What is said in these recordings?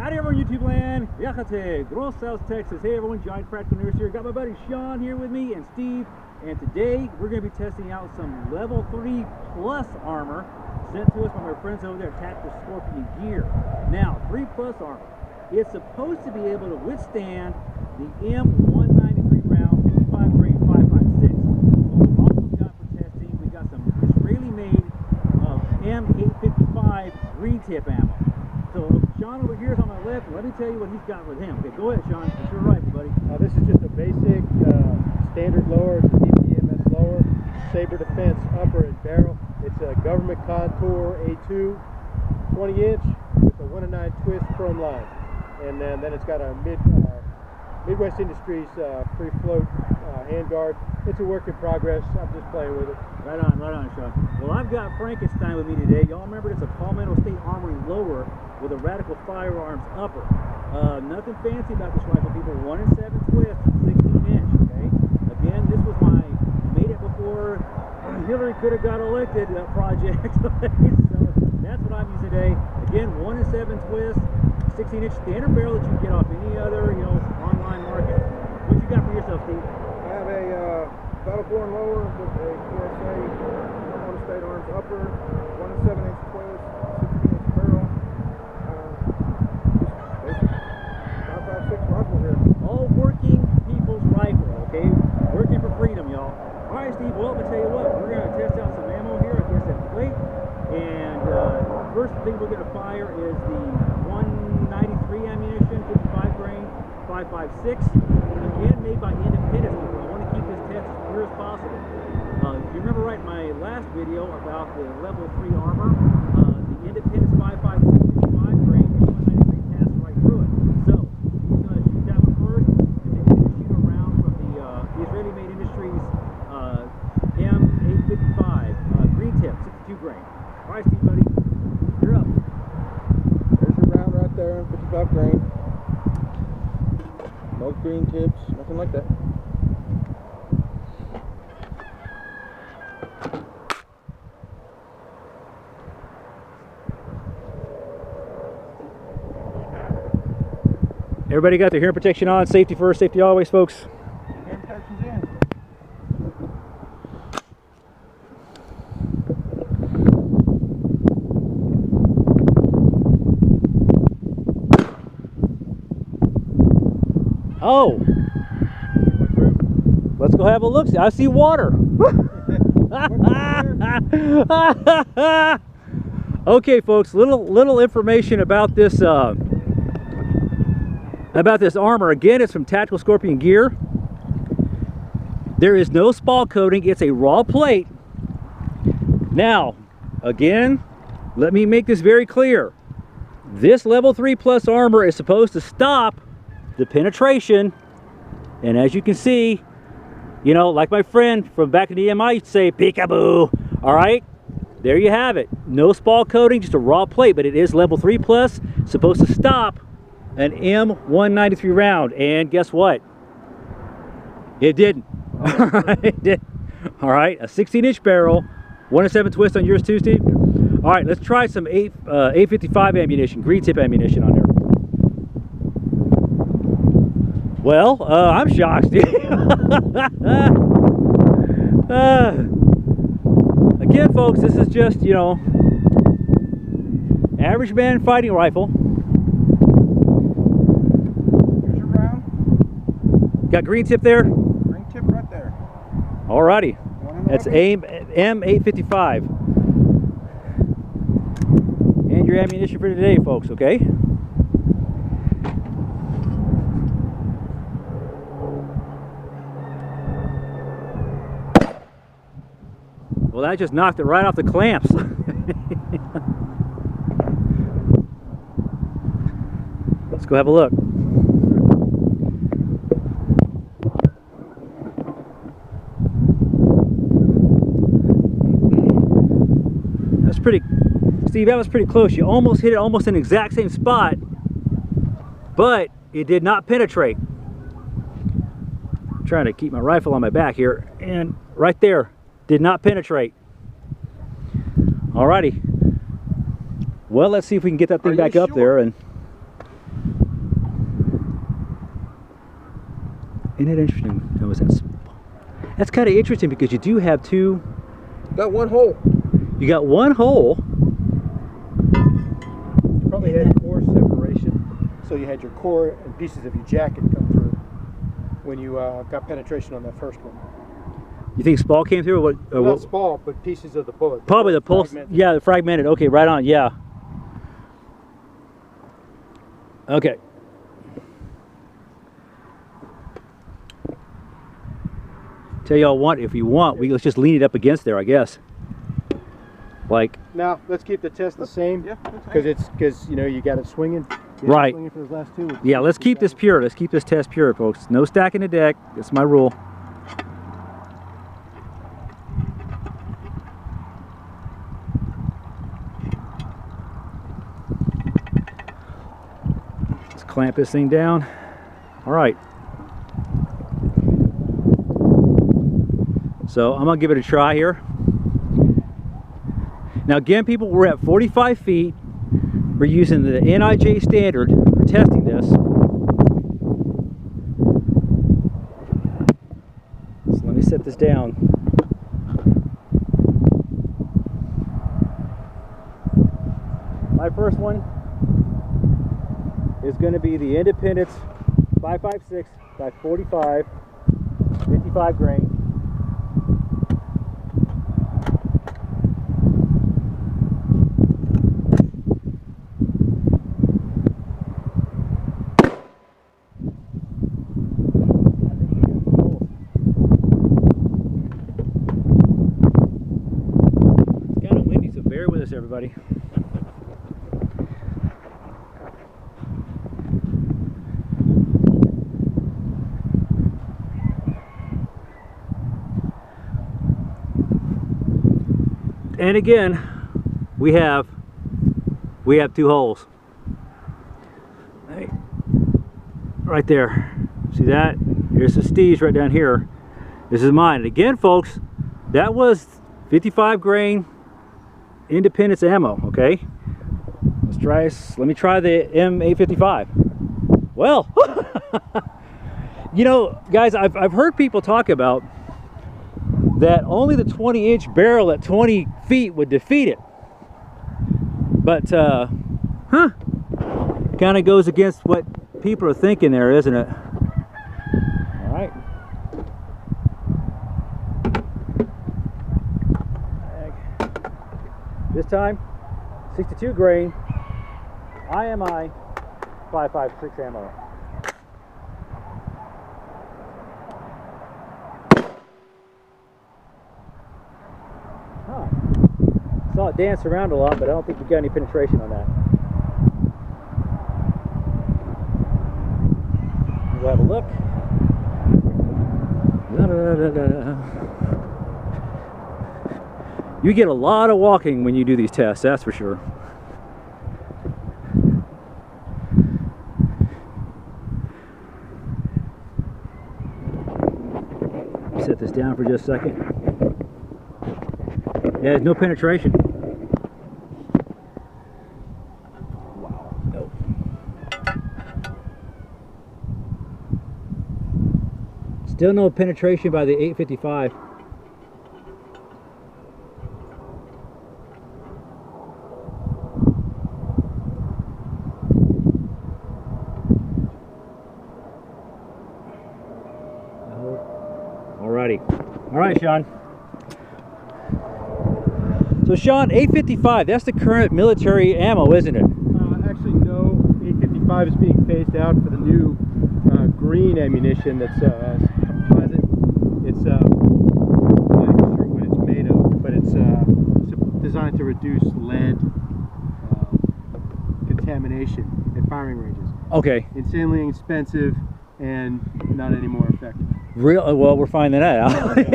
Howdy everyone, YouTube land, Yachate, Gross South Texas. Hey everyone, Giant Practical Nurse here. Got my buddy Sean here with me and Steve, and today we're going to be testing out some level 3 plus armor sent to us by my friends over there at Tactical Scorpion Gear. Now, 3 plus armor, it's supposed to be able to withstand the M193 round 55 grain 5.56. What we've also got for testing, we got some Israeli-made M855 green tip ammo. So Sean over here is on my left. Let me tell you what he's got with him. Okay, go ahead, Sean. It's your rifle, buddy. This is just a basic standard lower. It's a DPMS lower, Saber Defense upper and barrel. It's a Government Contour A2, 20-inch with a 1-9 twist chrome line, and then it's got a Midwest Industries free float handguard. It's a work in progress. I'm just playing with it. Right on, Sean. Well, I've got Frankenstein with me today. Y'all remember it's a Palmetto State Armory lower with a Radical Firearms upper. Nothing fancy about this rifle, people. 1 7 twist, 16-inch. Okay. Again, this was made it before Hillary could have got elected project. So that's what I'm using today. Again, 1 7 twist, 16-inch standard barrel that you can get off any other online market. What you got for yourself, Steve? I have a Battleborn lower with a PSA Palmetto State Arms upper, 1 7-inch twist, 16-inch barrel. Just basic 5.56 rifle here. All working people's rifle, okay? Working for freedom, y'all. All right, Steve. Well, I'm gonna tell you what. We're gonna test out some ammo here. I guess that's plate. And first thing we're gonna fire is the 193 ammunition, 55 grain, 5.56. Again, made by Independence people. I want to keep this test as pure as possible. If you remember right, my last video about the level 3 armor, the Independence 5.56 55 grain, 193 passed right through it. So he's going to shoot that one first, and then he's going to shoot a round from the Israeli-made Industries M855 green tip, 62 grain. All right, Steve, buddy, you're up. There's your round right there, 55 grain. No green tips, nothing like that. Everybody got their hearing protection on. Safety first, safety always, folks. Hearing protection's in. Oh, let's go have a look. I see water. Okay, folks. Little information about this armor. Again, it's from Tactical Scorpion Gear. There is no spall coating. It's a raw plate. Now, again, let me make this very clear. This level 3 plus armor is supposed to stop the penetration, and as you can see, like my friend from back in the MI used to say, peekaboo. All right, there you have it. No spall coating, just a raw plate, but it is level 3 plus, supposed to stop an M193 round, and guess what? It didn't. It did. All right, a 16-inch barrel, 1 7 twist on yours too, Steve. All right, let's try some 855 ammunition, green tip ammunition on there. Well, I'm shocked. Again, folks, this is just, average man fighting rifle. Here's your round. Got green tip there? Green tip right there. Alrighty. That's M855. And your ammunition for today, folks, okay? Well, that just knocked it right off the clamps. Let's go have a look. That's pretty, Steve, that was pretty close. You almost hit it almost in the exact same spot, but it did not penetrate. I'm trying to keep my rifle on my back here, and right there, did not penetrate. Alrighty. Well, let's see if we can get that thing back up there. And Isn't it interesting? That was that. That's kind of interesting because you do have two. Got one hole. You got one hole. You probably had core separation, so you had your core and pieces of your jacket come through when you got penetration on that first one. You think Spall came through? Or what? Not Spall, but pieces of the bullet. Probably the pulse. Fragmented. Yeah, the fragmented. Okay, right on. Yeah. Okay. Tell y'all what, if you want, let's just lean it up against there, I guess. Like. Now let's keep the test the same. Yeah. Because you know you got it swinging. You got it Right. swinging for those last two. Yeah, let's keep this pure. Let's keep this test pure, folks. No stacking the deck. That's my rule. Let's clamp this thing down. All right. So I'm gonna give it a try here. Now again, people, we're at 45 feet. We're using the NIJ standard for testing this. So let me set this down. My first one is going to be the Independence 556 by 45, 55 grain. Everybody. And again, we have two holes. Right there. See that? Here's the Steve's right down here. This is mine. And again, folks, that was 55 grain Independence ammo. Okay, let's try. Let me try the M855. Well, you know, guys, I've heard people talk about that only the 20-inch barrel at 20 feet would defeat it, but kind of goes against what people are thinking there, isn't it? All right. This time, 62 grain, IMI 556 ammo. Huh. Saw it dance around a lot, but I don't think we got any penetration on that. We'll have a look. You get a lot of walking when you do these tests, that's for sure. Set this down for just a second. Yeah, there's no penetration. Wow, no. Still no penetration by the 855. Alrighty. Alright, Sean. So Sean, 855, that's the current military ammo, isn't it? Actually, no. 855 is being phased out for the new green ammunition that's composite. It's I'm not even sure what it's made of, but it's designed to reduce lead contamination at firing ranges. Okay. Insanely expensive and not any more effective. Real? Well, we're finding that out. No,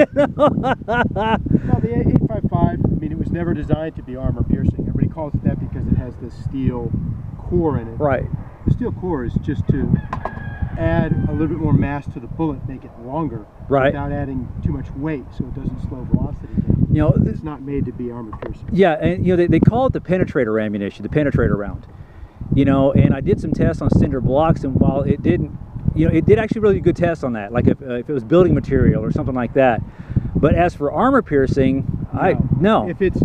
the 855, I mean, it was never designed to be armor piercing. Everybody calls it that because it has this steel core in it. Right. The steel core is just to add a little bit more mass to the bullet, make it longer, right, without adding too much weight, so it doesn't slow velocity down. You know, it's not made to be armor piercing. Yeah, and you know they call it the penetrator ammunition, the penetrator round. You know, and I did some tests on cinder blocks, and while it didn't you know, it did actually really good tests on that, like if it was building material or something like that. But as for armor piercing, no. If it's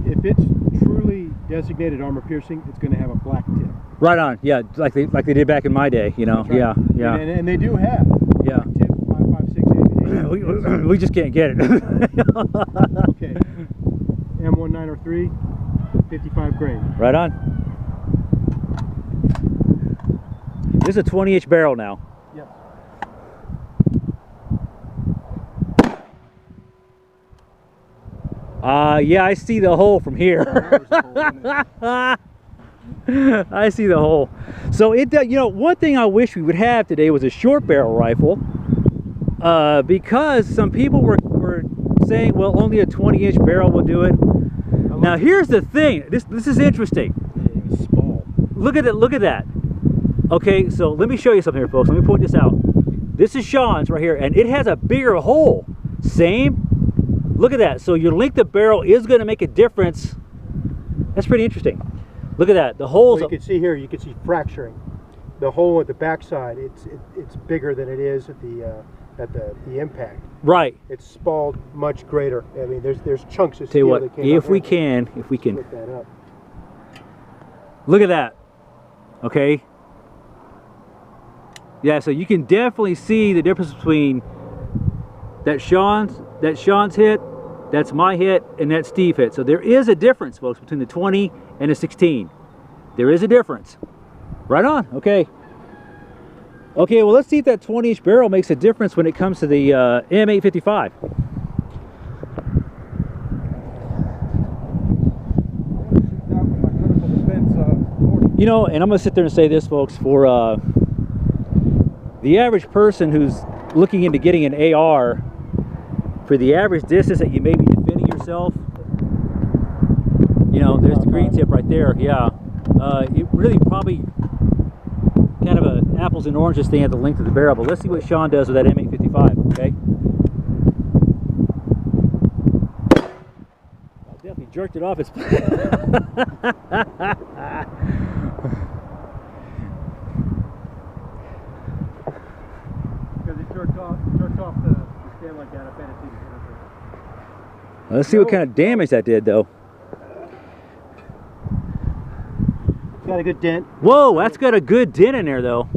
truly designated armor piercing, it's going to have a black tip. Right on, yeah, like they did back in my day, you know, Right. yeah. And they do have Yeah. tip 5.56 8. We just can't get it. Okay. M1903, 55 grain. Right on. This is a 20-inch barrel now. Yep. Yeah, I see the hole from here. I see the hole. So it does, you know, one thing I wish we would have today was a short barrel rifle, because some people were saying, well, only a 20-inch barrel will do it. Now here's the thing. This is interesting. Look at it. Look at that. Okay, so let me show you something here, folks. Let me point this out. This is Sean's right here, and it has a bigger hole. Same. Look at that. So your length of barrel is going to make a difference. That's pretty interesting. Look at that. The holes. Well, you can see here. You can see fracturing. The hole at the backside. It's bigger than it is at the impact. Right. It's spalled much greater. I mean, there's chunks of Tell you steel what. that came If out we here. can. Split that up. Look at that. Okay. Yeah. So you can definitely see the difference between that Sean's hit, that's my hit, and that Steve hit. So there is a difference, folks, between the 20 and the 16. There is a difference. Right on. Okay. Okay, well, let's see if that 20-inch barrel makes a difference when it comes to the M855. You know, and I'm going to sit there and say this, folks, for the average person who's looking into getting an AR, for the average distance that you may be defending yourself, you know, there's the green tip right there, yeah. It really probably kind of a apples and oranges thing at the length of the barrel, but let's see what Sean does with that M855, okay? I definitely jerked it off its Because it jerked off the stand like that. I bet it's Let's see what kind of damage that did, though. got a good dent. Whoa, that's got a good dent in there, though.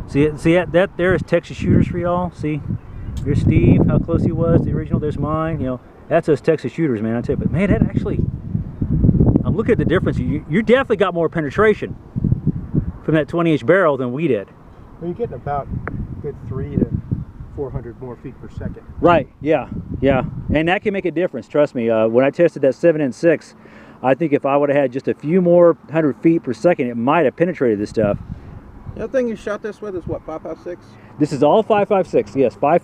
See that there is Texas Shooters for y'all. See, here's Steve, how close he was. The original. There's mine. You know, that's us Texas Shooters, man. I tell you, but man, that actually, I'm looking at the difference. You definitely got more penetration from that 20-inch barrel than we did. Well, you're getting about good 300 to 400 more feet per second. Right. Yeah. Yeah. And that can make a difference. Trust me. When I tested that 7.6, I think if I would have had just a few more 100 feet per second, it might have penetrated this stuff. The other thing you shot this with is what, 5.56? This is all 5.56. Yes, 5.56.